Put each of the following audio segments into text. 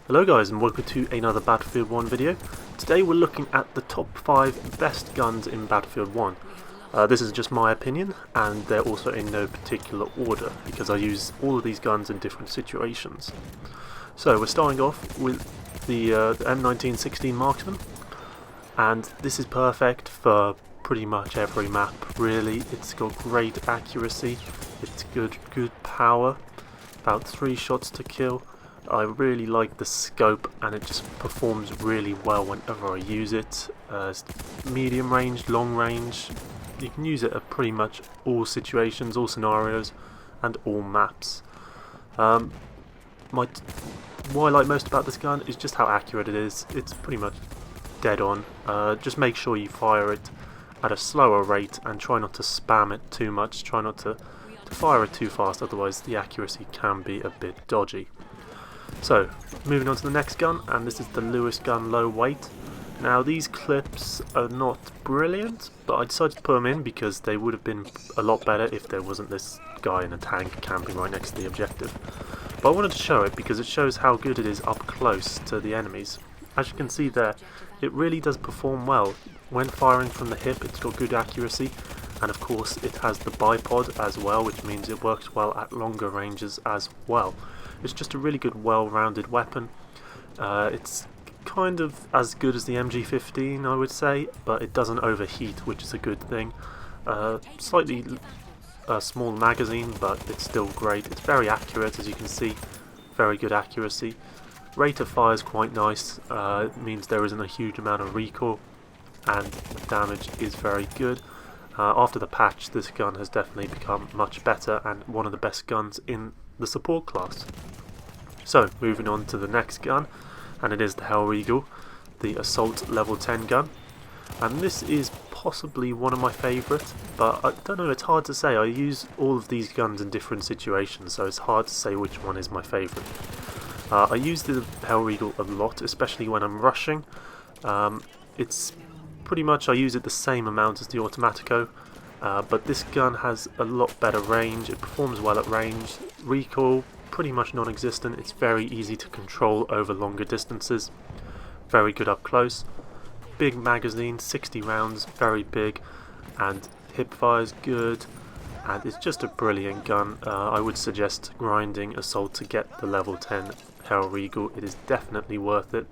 Hello guys and welcome to another Battlefield 1 video. Today we're looking at the top 5 best guns in Battlefield 1. This is just my opinion and they're also in no particular order because I use all of these guns in different situations. So we're starting off with the M615 Marksman, and this is perfect for pretty much every map really. It's got great accuracy, it's good power, about 3 shots to kill. I really like the scope and it just performs really well whenever I use it. Medium range, long range, you can use it at pretty much all situations, all scenarios and all maps. What I like most about this gun is just how accurate it is. It's pretty much dead on. Just make sure you fire it at a slower rate and try not to spam it too much. Try not to fire it too fast, otherwise the accuracy can be a bit dodgy. So, moving on to the next gun, and this is the Lewis gun low weight. Now these clips are not brilliant, but I decided to put them in because they would have been a lot better if there wasn't this guy in a tank camping right next to the objective. But I wanted to show it because it shows how good it is up close to the enemies. As you can see there, it really does perform well. When firing from the hip, it's got good accuracy, and of course it has the bipod as well, which means it works well at longer ranges as well. It's just a really good, well-rounded weapon. It's kind of as good as the MG15, I would say, but it doesn't overheat, which is a good thing. Slightly small magazine, but it's still great. It's very accurate, as you can see. Very good accuracy. Rate of fire is quite nice. It means there isn't a huge amount of recoil, and the damage is very good. After the patch, this gun has definitely become much better and one of the best guns in the support class. So, moving on to the next gun, and it is the Hellriegel, the Assault level 10 gun. And this is possibly one of my favourites, but I don't know, it's hard to say. I use all of these guns in different situations, so it's hard to say which one is my favourite. I use the Hellriegel a lot, especially when I'm rushing. It's pretty much, I use it the same amount as the Autimatico, but this gun has a lot better range. It performs well at range. Recoil, pretty much non-existent. It's very easy to control over longer distances. Very good up close. Big magazine, 60 rounds, very big, and hip fire is good, and it's just a brilliant gun. I would suggest grinding Assault to get the level 10 Hellriegel. It is definitely worth it.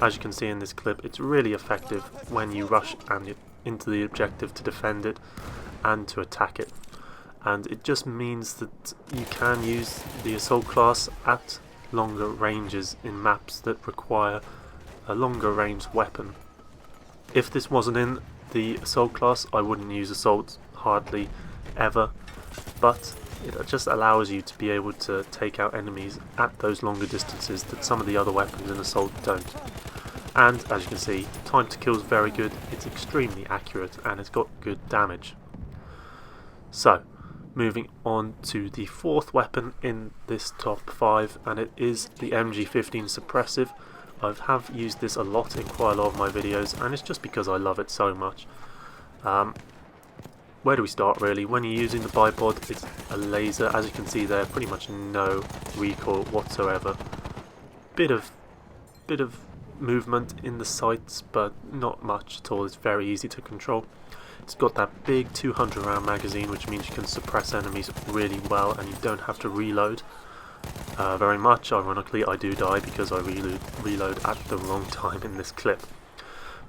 As you can see in this clip, it's really effective when you rush and into the objective to defend it and to attack it. And it just means that you can use the Assault class at longer ranges in maps that require a longer range weapon. If this wasn't in the Assault class, I wouldn't use Assault hardly ever, but it just allows you to be able to take out enemies at those longer distances that some of the other weapons in Assault don't. And as you can see, time to kill is very good, it's extremely accurate, and it's got good damage. So, moving on to the fourth weapon in this top 5, and it is the MG15 Suppressive. I have used this a lot in quite a lot of my videos, and it's just because I love it so much. Where do we start really? When you're using the bipod, it's a laser. As you can see there, pretty much no recoil whatsoever. Bit of movement in the sights, but not much at all. It's very easy to control. It's got that big 200 round magazine, which means you can suppress enemies really well and you don't have to reload very much. Ironically, I do die because I reload at the wrong time in this clip.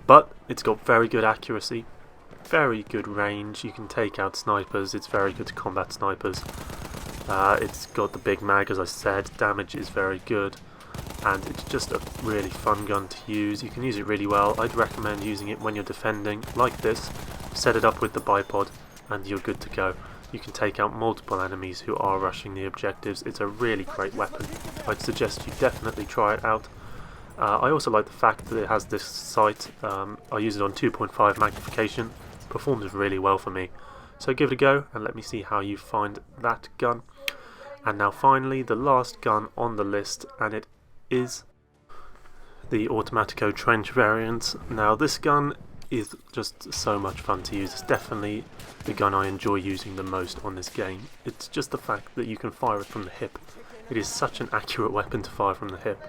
But it's got very good accuracy, very good range. You can take out snipers. It's very good to combat snipers. It's got the big mag, as I said. Damage is very good, and it's just a really fun gun to use. You can use it really well. I'd recommend using it when you're defending like this. Set it up with the bipod and you're good to go. You can take out multiple enemies who are rushing the objectives. It's a really great weapon. I'd suggest you definitely try it out. I also like the fact that it has this sight. I use it on 2.5 magnification. Performs really well for me. So give it a go and let me see how you find that gun. And now finally the last gun on the list, and it is the Autimatico Trench variant. Now this gun is just so much fun to use. It's definitely the gun I enjoy using the most on this game. It's just the fact that you can fire it from the hip. It is such an accurate weapon to fire from the hip,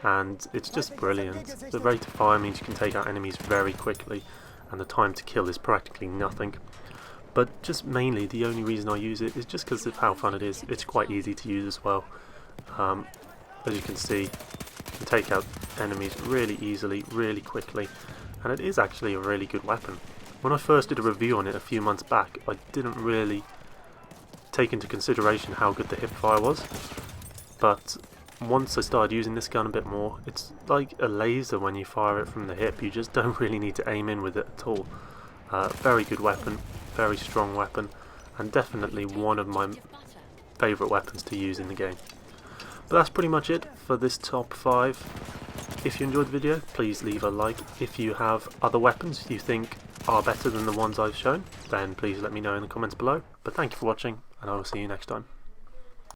and it's just brilliant. The rate of fire means you can take out enemies very quickly, and the time to kill is practically nothing. But just mainly the only reason I use it is just because of how fun it is. It's quite easy to use as well. As you can see, you can take out enemies really easily, really quickly, and it is actually a really good weapon. When I first did a review on it a few months back, I didn't really take into consideration how good the hip fire was, but once I started using this gun a bit more, it's like a laser when you fire it from the hip. You just don't really need to aim in with it at all. Very good weapon, very strong weapon, and definitely one of my favourite weapons to use in the game. But that's pretty much it for this top 5. If you enjoyed the video, please leave a like. If you have other weapons you think are better than the ones I've shown, then please let me know in the comments below. But thank you for watching, and I will see you next time.